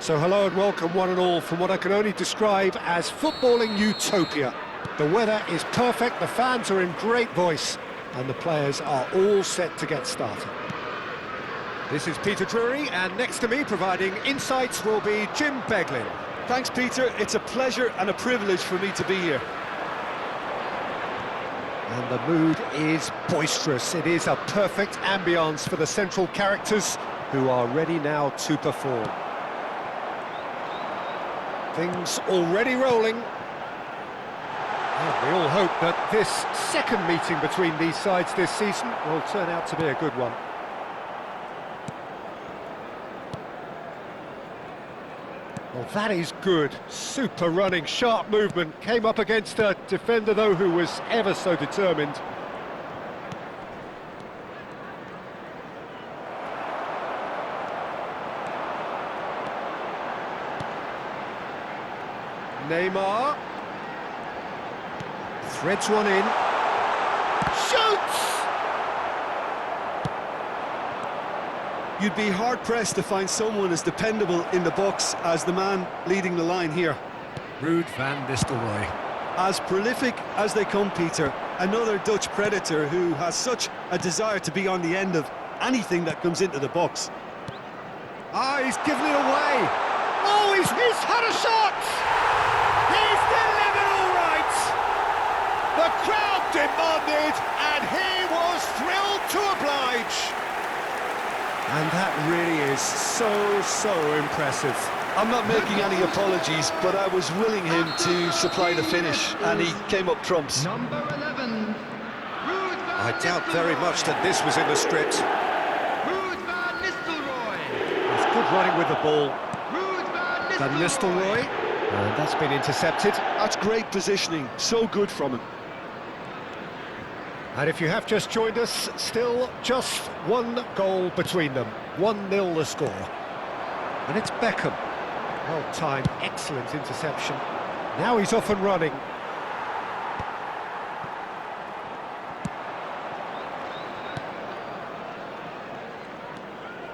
So hello and welcome one and all from what I can only describe as footballing utopia. The weather is perfect, the fans are in great voice, and the players are all set to get started. This is Peter Drury, and next to me providing insights will be Jim Beglin. Thanks, Peter. It's a pleasure and a privilege for me to be here. And the mood is boisterous. It is a perfect ambience for the central characters who are ready now to perform. Things already rolling. And we all hope that this second meeting between these sides this season will turn out to be a good one. Well, that is good. Super running, sharp movement. Came up against a defender, though, who was ever so determined. Neymar. Threads one in. Shoots! You'd be hard-pressed to find someone as dependable in the box as the man leading the line here. Ruud van Nistelrooy. As prolific as they come, Peter, another Dutch predator who has such a desire to be on the end of anything that comes into the box. Ah, he's given it away! Oh, he's had a shot! He's delivered all right! The crowd demanded, and he was thrilled to oblige. And that really is so impressive. I'm not making any apologies, but I was willing him to supply the finish, and he came up trumps. Number 11, I doubt very much that this was in the script. Ruud van Nistelrooy. It's good running with the ball. Ruud Van Nistelrooy. And that's been intercepted. That's great positioning, so good from him. And if you have just joined us, still just one goal between them. 1-0 the score. And it's Beckham. Well-timed, excellent interception. Now he's off and running.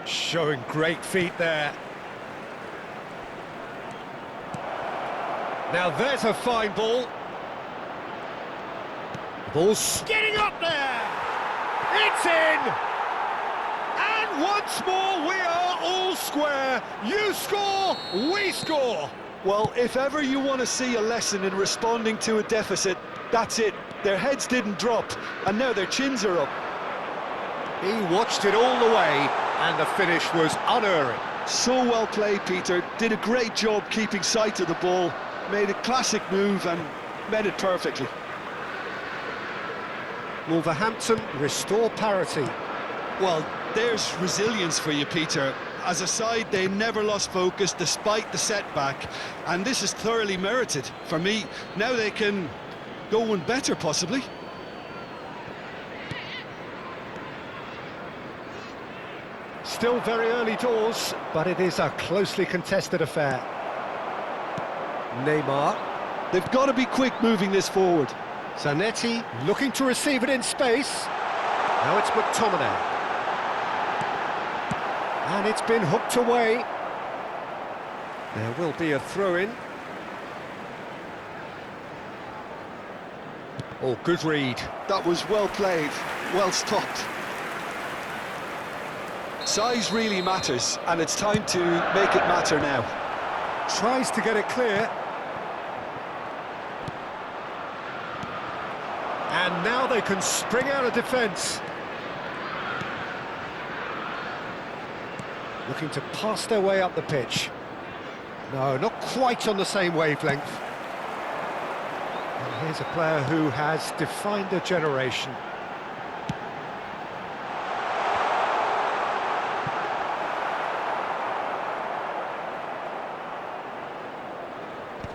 Showing great feet there. Now there's a fine ball. Ball's getting up there! It's in! And once more we are all square. You score, we score! Well, if ever you want to see a lesson in responding to a deficit, that's it. Their heads didn't drop, and now their chins are up. He watched it all the way, and the finish was unerring. So well played, Peter. Did a great job keeping sight of the ball, made a classic move and met it perfectly. Wolverhampton restore parity. Well, there's resilience for you, Peter. As a side, they never lost focus despite the setback, and this is thoroughly merited. For me, now they can go one better, possibly. Still very early doors, but it is a closely contested affair. Neymar. They've got to be quick moving this forward. Zanetti looking to receive it in space. Now it's McTominay. And it's been hooked away. There will be a throw-in. Oh, good read. That was well played, well stopped. Size really matters, and it's time to make it matter now. Tries to get it clear. And now they can spring out of defence. Looking to pass their way up the pitch. No, not quite on the same wavelength. And here's a player who has defined a generation.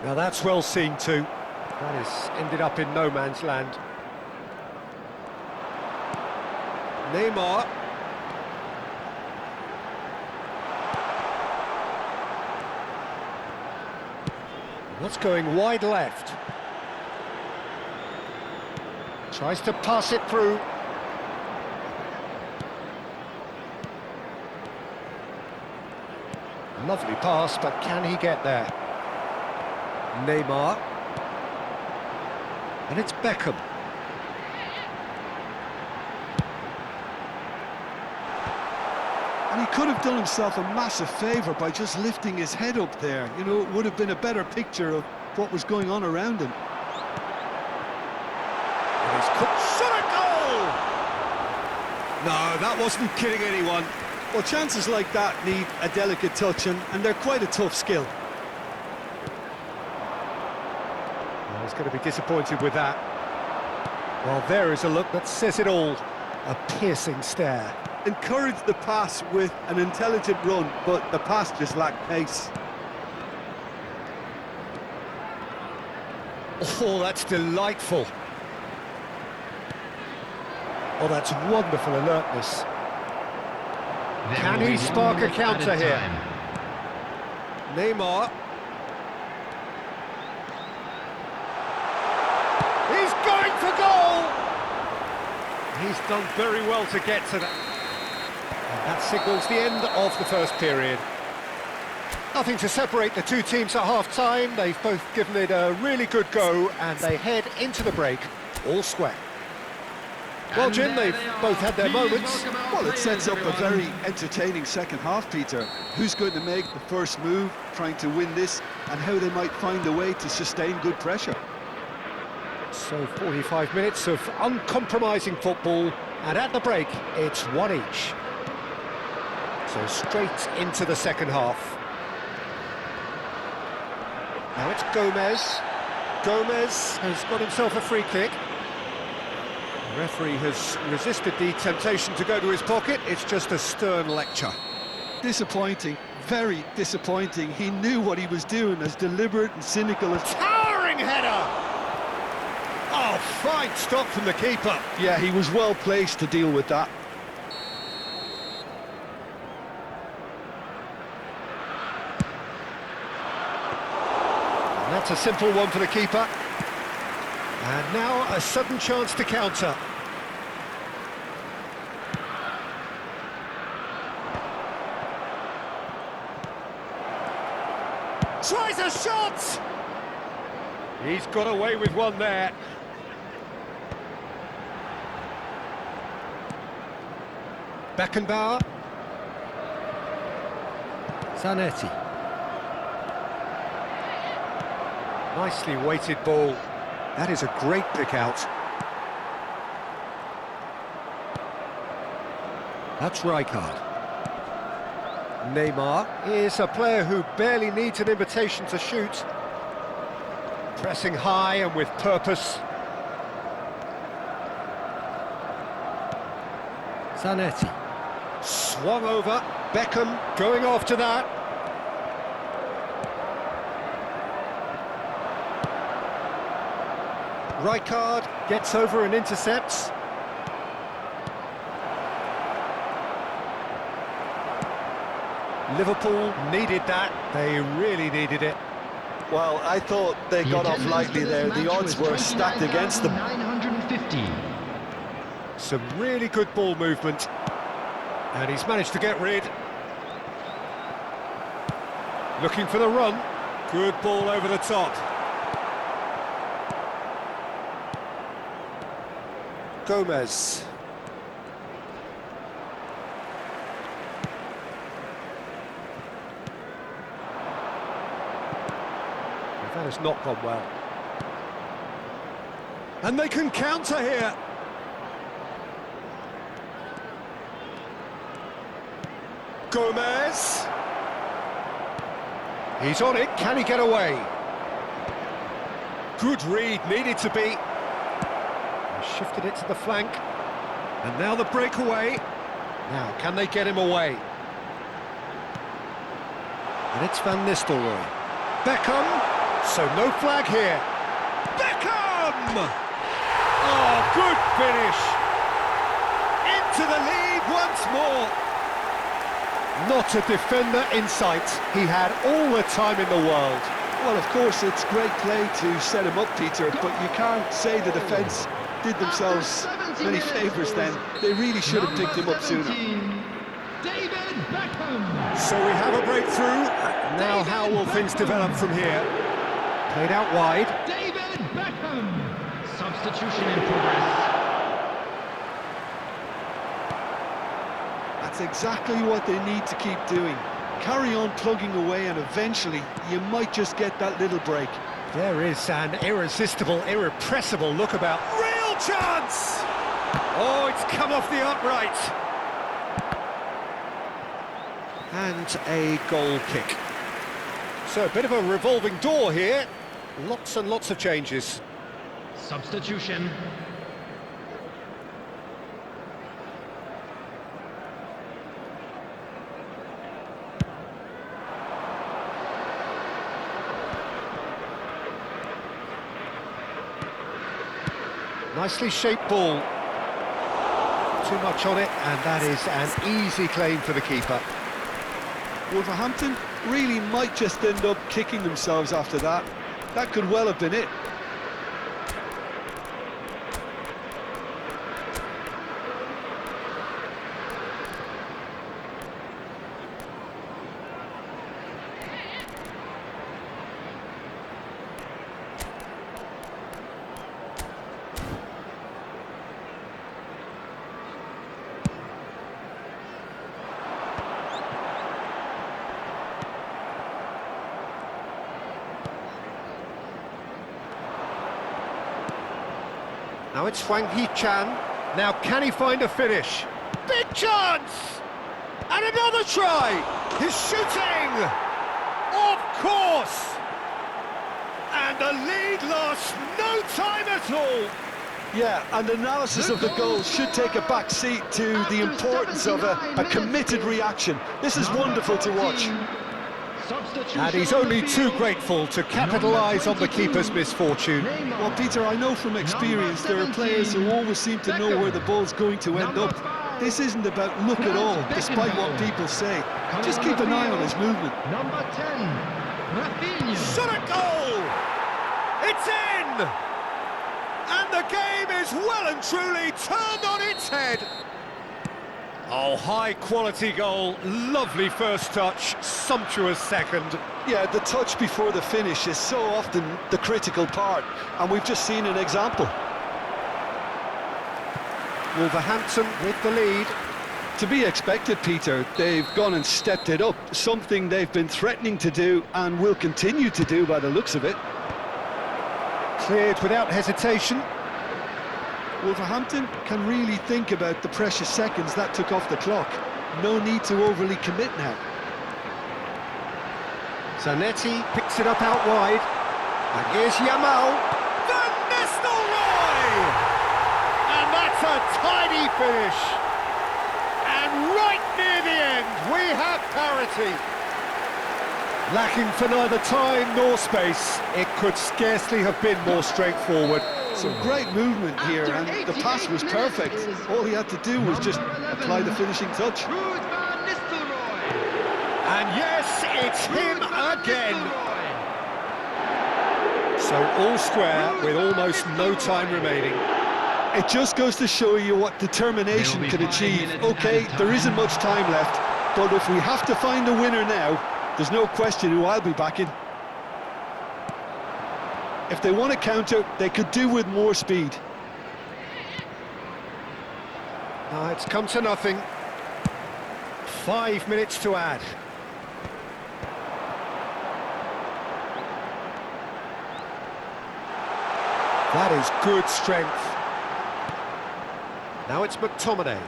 Now that's well seen too. That has ended up in no man's land. Neymar. That's going wide left. Tries to pass it through. Lovely pass, but can he get there? Neymar. And it's Beckham. And he could have done himself a massive favour by just lifting his head up there. You know, it would have been a better picture of what was going on around him. And he's cooked. Shot a goal! No, that wasn't kidding anyone. Well, chances like that need a delicate touch, and they're quite a tough skill. Well, he's going to be disappointed with that. Well, there is a look that says it all. A piercing stare. Encouraged the pass with an intelligent run, but the pass just lacked pace. Oh, that's delightful. Oh, that's wonderful alertness. Can he spark a counter here? Neymar. He's going for goal! He's done very well to get to that. And that signals the end of the first period. Nothing to separate the two teams at half-time. They've both given it a really good go, and they head into the break all square. Well, Jim, they've both had their moments. Well, it sets up a very entertaining second half, Peter. Who's going to make the first move, trying to win this, and how they might find a way to sustain good pressure. So 45 minutes of uncompromising football, and at the break, it's one each. So straight into the second half. Now it's Gomez. Gomez has got himself a free kick. The referee has resisted the temptation to go to his pocket. It's just a stern lecture. Disappointing, very disappointing. He knew what he was doing, as deliberate and cynical as... Towering header! Oh, fine stop from the keeper. Yeah, he was well placed to deal with that. And that's a simple one for the keeper. And now a sudden chance to counter. Tries a shot! He's got away with one there. Beckenbauer. Zanetti. Nicely weighted ball. That is a great pick out. That's Rijkaard. Neymar is a player who barely needs an invitation to shoot. Pressing high and with purpose. Zanetti. Swung over. Beckham going after that. Rijkaard gets over and intercepts. Liverpool needed that. They really needed it. Well, I thought they got off lightly there. The odds were stacked against them. 950. Some really good ball movement. And he's managed to get rid. Looking for the run. Good ball over the top. Gomez. That has not gone well. And they can counter here. Gomez. He's on it. Can he get away? Good read, needed to be. He shifted it to the flank. And now the breakaway. Now, can they get him away? And it's Van Nistelrooy. Beckham. So no flag here. Beckham! Oh, good finish. Into the lead once more. Not a defender in sight. He had all the time in the world. Well, of course, it's great play to set him up, Peter, but you can't say the defence did themselves many favours then. They really should have picked him up sooner. David Beckham. Beckham. So we have a breakthrough. Now how will things develop from here? Played out wide. David Beckham. Substitution in progress. That's exactly what they need to keep doing. Carry on plugging away and eventually you might just get that little break. There is an irresistible, irrepressible look about. Real chance! Oh, it's come off the upright. And a goal kick. So a bit of a revolving door here. Lots and lots of changes. Substitution. Nicely shaped ball. Too much on it, and that is an easy claim for the keeper. Wolverhampton really might just end up kicking themselves after that. That could well have been it. Now it's Hwang Hee-chan. Now can he find a finish? Big chance! And another try! He's shooting! Of course! And the lead lost no time at all! Yeah, and analysis of the goal should take a back seat to the importance of a committed reaction. This is wonderful to watch. And he's only too grateful to capitalise on the keeper's misfortune. Well, Peter, I know from experience there are players who always seem to know where the ball's going to end up. This isn't about luck at all, despite what people say. Just keep an eye on his movement. Number 10, Rafinha. Shot a goal! It's in! And the game is well and truly turned on its head. Oh, high-quality goal, lovely first touch, sumptuous second. Yeah, the touch before the finish is so often the critical part, and we've just seen an example. Wolverhampton with the lead. To be expected, Peter. They've gone and stepped it up, something they've been threatening to do and will continue to do by the looks of it. Cleared without hesitation. Wolverhampton can really think about the precious seconds that took off the clock. No need to overly commit now. Zanetti picks it up out wide. And here's Yamal. Van Nistelrooy! And that's a tidy finish. And right near the end, we have parity. Lacking for neither time nor space, it could scarcely have been more straightforward. Some great movement here, and the pass was perfect. All he had to do was just apply the finishing touch. Ruud van Nistelrooy. And yes, it's him again. So all square with almost no time remaining. It just goes to show you what determination can achieve. Okay, there isn't much time left, but if we have to find a winner now, there's no question who I'll be backing. If they want to counter, they could do with more speed. It's come to nothing. 5 minutes to add. That is good strength. Now it's McTominay.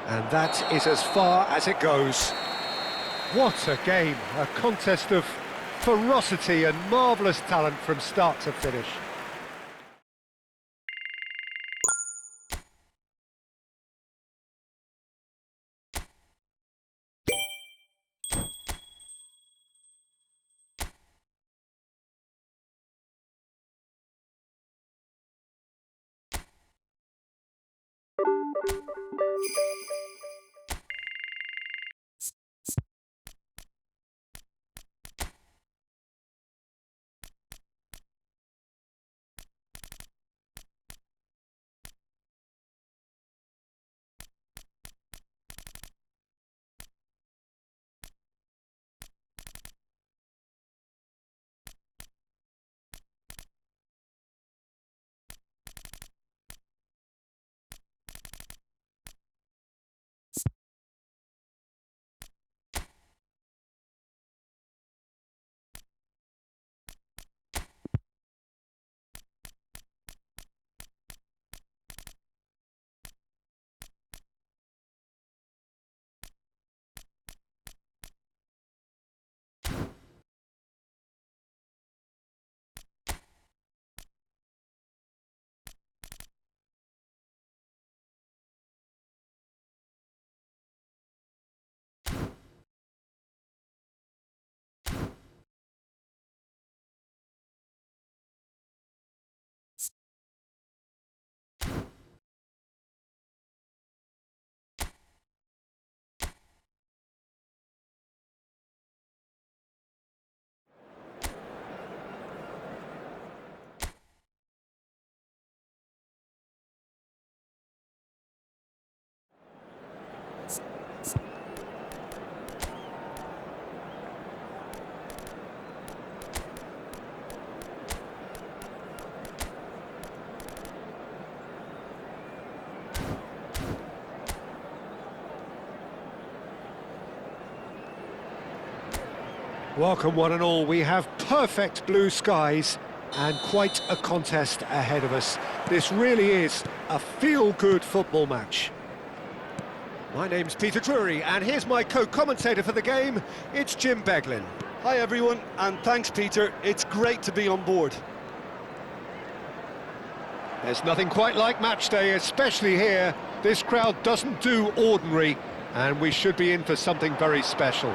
And that is as far as it goes. What a game, a contest of ferocity and marvellous talent from start to finish. Welcome one and all, we have perfect blue skies and quite a contest ahead of us. This really is a feel-good football match. My name's Peter Drury and here's my co-commentator for the game, it's Jim Beglin. Hi everyone, and thanks Peter, it's great to be on board. There's nothing quite like match day, especially here. This crowd doesn't do ordinary and we should be in for something very special.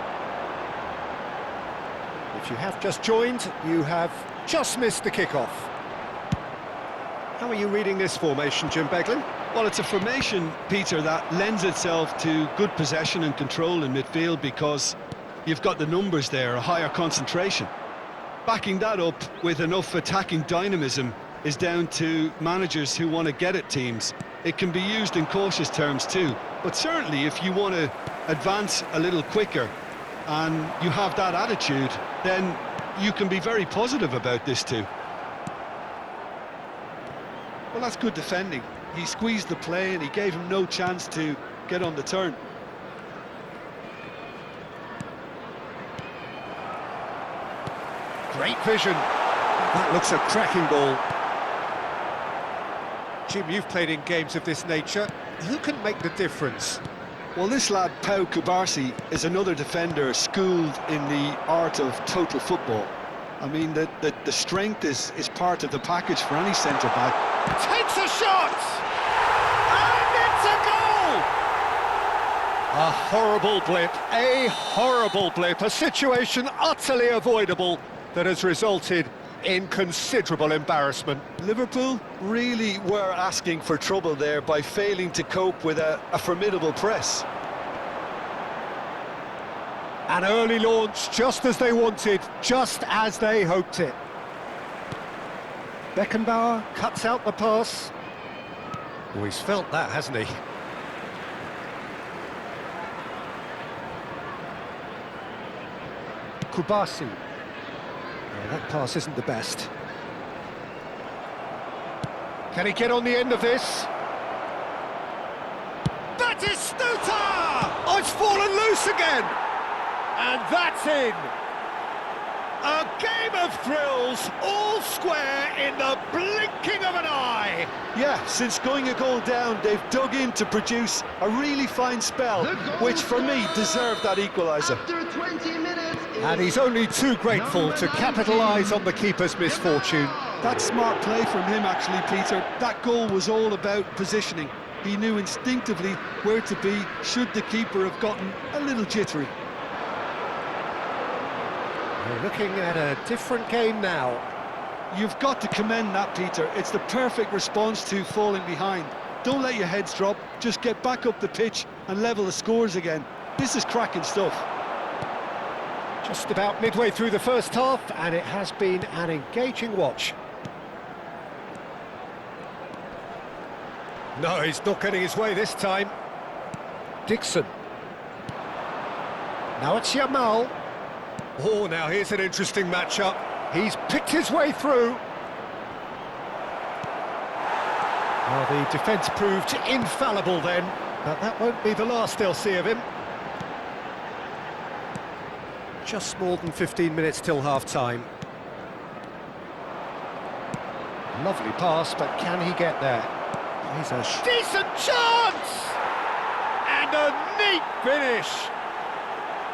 If you have just joined, you have just missed the kickoff. How are you reading this formation, Jim Beglin? Well, it's a formation, Peter, that lends itself to good possession and control in midfield because you've got the numbers there, a higher concentration. Backing that up with enough attacking dynamism is down to managers who want to get at teams. It can be used in cautious terms too, but certainly if you want to advance a little quicker and you have that attitude, then you can be very positive about this too. Well, that's good defending. He squeezed the play and he gave him no chance to get on the turn. Great vision. That looks a cracking ball. Jim, you've played in games of this nature. Who can make the difference? Well, this lad, Pau Cubarsí, is another defender schooled in the art of total football. I mean, the strength is part of the package for any centre-back. Takes a shot! And it's a goal! A horrible blip, a situation utterly avoidable that has resulted in considerable embarrassment. Liverpool really were asking for trouble there by failing to cope with a formidable press. An early launch, just as they wanted, just as they hoped it. Beckenbauer cuts out the pass. Oh, he's felt that, hasn't he? Cubarsí. Oh, that pass isn't the best. Can he get on the end of this? Batistuta! Oh, it's fallen loose again! And that's in! A game of thrills, all square in the blinking of an eye! Yeah, since going a goal down, they've dug in to produce a really fine spell, which for me deserved that equaliser. After 20 minutes, And he's only too grateful to capitalise on the keeper's misfortune. That's smart play from him, actually, Peter. That goal was all about positioning. He knew instinctively where to be should the keeper have gotten a little jittery. We're looking at a different game now. You've got to commend that, Peter. It's the perfect response to falling behind. Don't let your heads drop, just get back up the pitch and level the scores again. This is cracking stuff. Just about midway through the first half, and it has been an engaging watch. No, he's not getting his way this time. Dixon. Now it's Yamal. Oh, now here's an interesting matchup. He's picked his way through. Well, the defence proved infallible then, but that won't be the last they'll see of him. Just more than 15 minutes till half-time. Lovely pass, but can he get there? He's a decent chance! And a neat finish!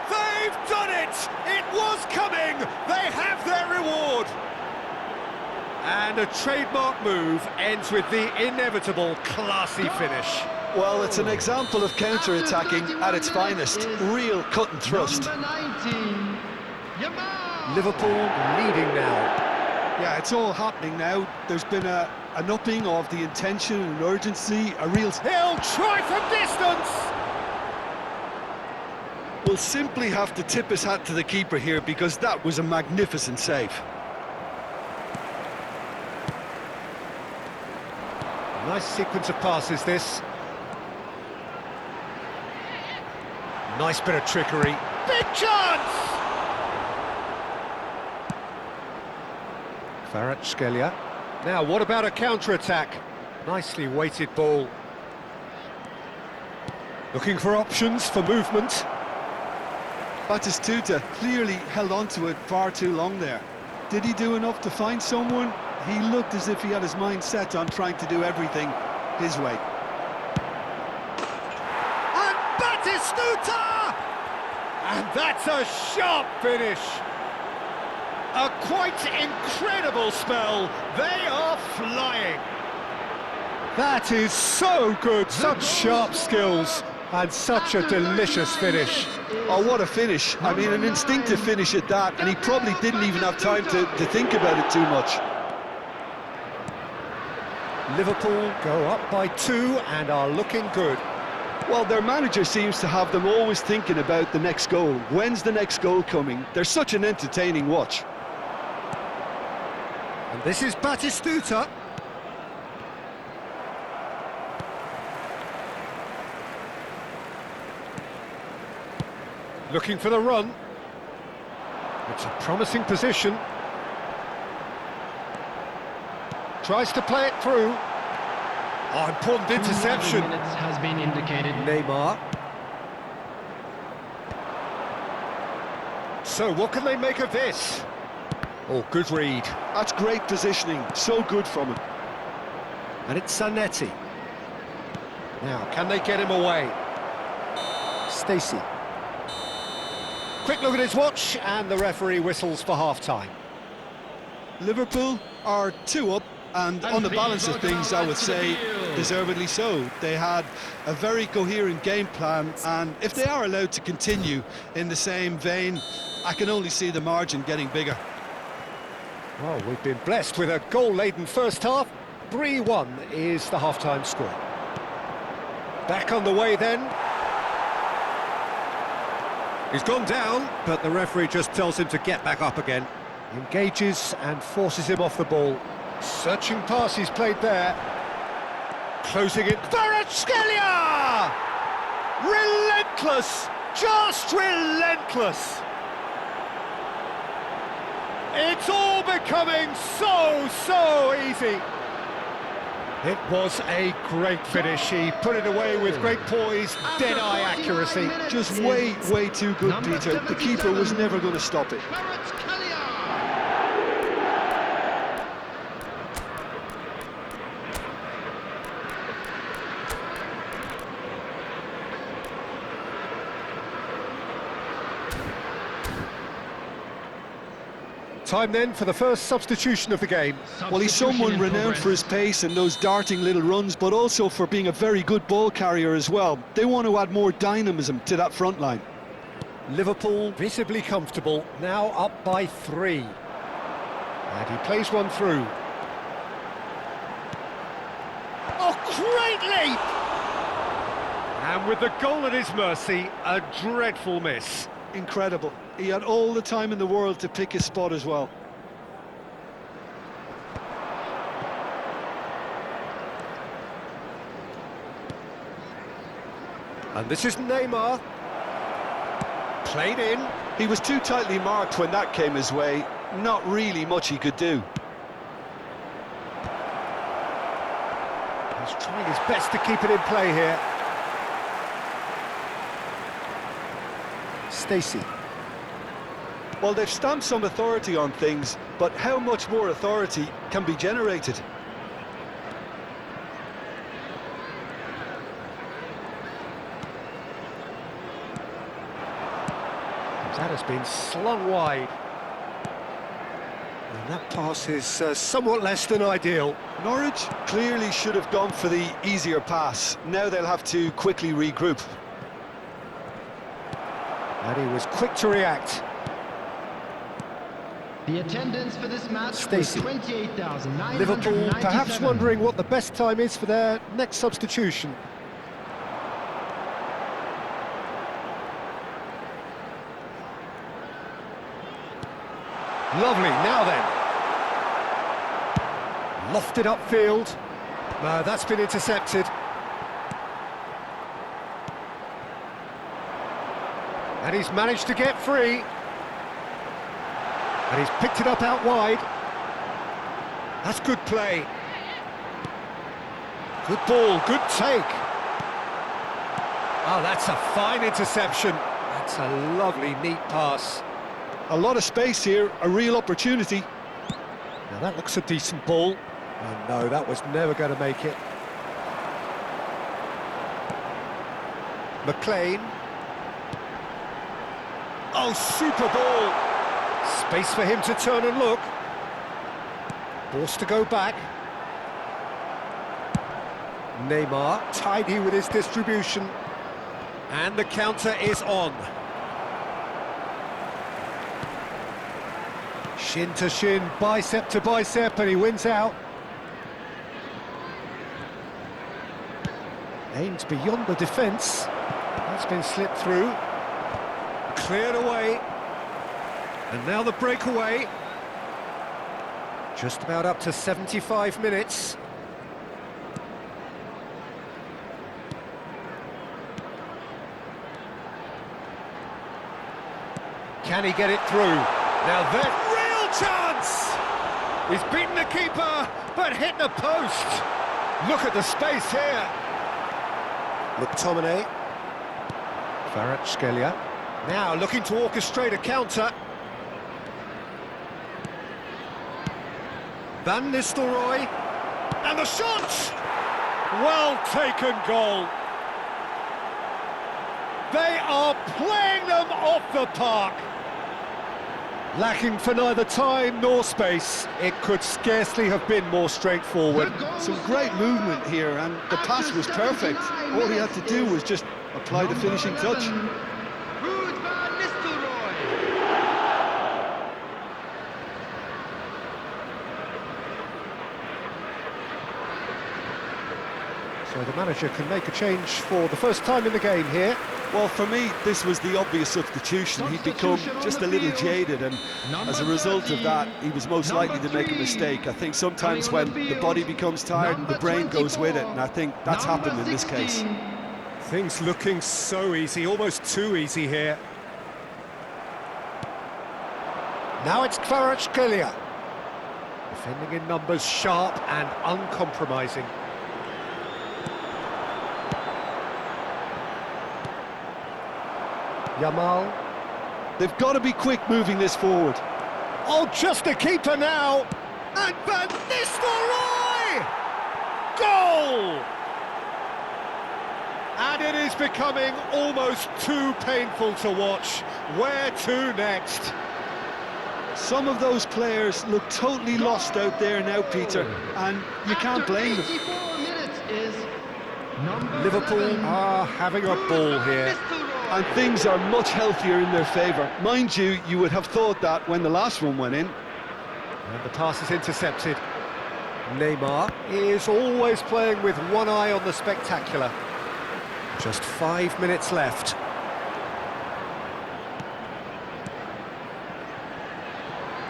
They've done it! It was coming! They have their reward! And a trademark move ends with the inevitable classy finish. Well, it's an example of counter-attacking at its finest. Real cut and thrust. number 19, Yamal. Liverpool leading now. Yeah, it's all happening now. There's been an upping of the intention and urgency, a real... He'll try from distance! We'll simply have to tip his hat to the keeper here because that was a magnificent save. Nice sequence of passes, this. Nice bit of trickery. Big chance! Kvaratskhelia. Now, what about a counter-attack? Nicely weighted ball. Looking for options for movement. Batistuta clearly held on to it far too long there. Did he do enough to find someone? He looked as if he had his mind set on trying to do everything his way. And Batistuta! And that's a sharp finish. A quite incredible spell. They are flying. That is so good. Such sharp skills and such a delicious finish. Oh, what a finish. I mean, an instinctive finish at that, and he probably didn't even have time to think about it too much. Liverpool go up by 2 and are looking good. Well, their manager seems to have them always thinking about the next goal. When's the next goal coming? They're such an entertaining watch. And this is Batistuta. Looking for the run. It's a promising position. Tries to play it through. Oh, important interception. 2 minutes has been indicated. Neymar. So, what can they make of this? Oh, good read. That's great positioning. So good from him. And it's Zanetti. Now, can they get him away? Stacey. Quick look at his watch, and the referee whistles for half-time. Liverpool are 2 up, and on the balance of things, I would say, deservedly so. They had a very coherent game plan, and if they are allowed to continue in the same vein, I can only see the margin getting bigger. Well, we've been blessed with a goal-laden first half. 3-1 is the half-time score. Back on the way then. He's gone down, but the referee just tells him to get back up again. Engages and forces him off the ball. Searching pass he's played there. Closing it. Kvaratskhelia! Relentless! Just relentless! It's all becoming so easy. It was a great finish. He put it away with great poise, dead-eye accuracy. Just way too good, Peter. The keeper was never going to stop it. Time then for the first substitution of the game. Well, he's someone renowned for his pace and those darting little runs, but also for being a very good ball carrier as well. They want to add more dynamism to that front line. Liverpool visibly comfortable, now up by 3. And he plays one through. Oh, great leap! And with the goal at his mercy, a dreadful miss. Incredible. He had all the time in the world to pick his spot as well. And this is Neymar. Played in. He was too tightly marked when that came his way. Not really much he could do. He's trying his best to keep it in play here. Stacey. Well, they've stamped some authority on things, but how much more authority can be generated? That has been slung wide. And that pass is somewhat less than ideal. Norwich clearly should have gone for the easier pass. Now they'll have to quickly regroup. And he was quick to react. The attendance for this match Stacey. was 28,997. Liverpool perhaps wondering what the best time is for their next substitution. Lovely, now then. Lofted upfield. No, that's been intercepted. And he's managed to get free. And he's picked it up out wide. That's good play. Good ball, good take. Oh, that's a fine interception. And It's a lovely, neat pass. A lot of space here, a real opportunity. Now that looks a decent ball. Oh no, that was never going to make it. McLean. Oh, super ball. Space for him to turn and look. Forced to go back. Neymar, tidy with his distribution. And the counter is on. Shin to shin, bicep to bicep, and he wins out. Aims beyond the defence. That's been slipped through. Cleared away. And now the breakaway. Just about up to 75 minutes. Can he get it through? Now that real chance! He's beaten the keeper, but hit the post. Look at the space here. McTominay. Kvaratskhelia. Now looking to orchestrate a counter. Van Nistelrooy. And the shot! Well taken goal. They are playing them off the park. Lacking for neither time nor space. It could scarcely have been more straightforward. Some great movement here, and the pass was perfect. All he had to do was just apply the finishing touch. Ruud van Nistelrooy. So the manager can make a change for the first time in the game here. Well, for me, this was the obvious substitution. He'd become just a little jaded, and as a result of that, he was most likely to make a mistake. I think sometimes when the body becomes tired and the brain goes with it, and I think that's happened in this case. Things looking so easy, almost too easy here. Now it's Kvaratskhelia. Defending in numbers, sharp and uncompromising. Yamal. They've got to be quick moving this forward. Oh, just a keeper now. And Van Nistelrooy! Goal! And it is becoming almost too painful to watch. Where to next? Some of those players look totally lost out there now, Peter, and you can't blame them. 84 minutes is number Liverpool 11. are having a ball here. And things are much healthier in their favour. Mind you, you would have thought that when the last one went in. And the pass is intercepted. Neymar is always playing with one eye on the spectacular. Just 5 minutes left.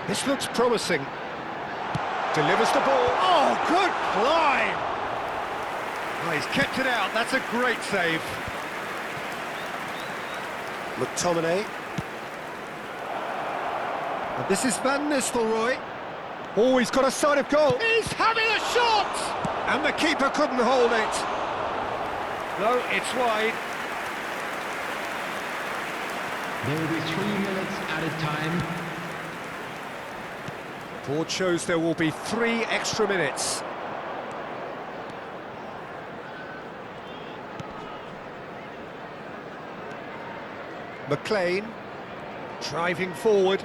This looks promising. Delivers the ball. Oh, good climb! Oh, he's kept it out. That's a great save. McTominay. And this is Van Nistelrooy. Oh, he's got a sight of goal. He's having a shot! And the keeper couldn't hold it. No, it's wide. There will be 3 minutes added time. Board shows there will be 3 extra minutes. McLean driving forward.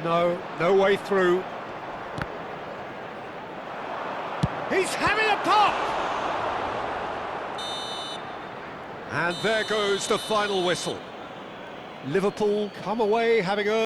No way through. He's having a pop! And there goes the final whistle. Liverpool come away having earned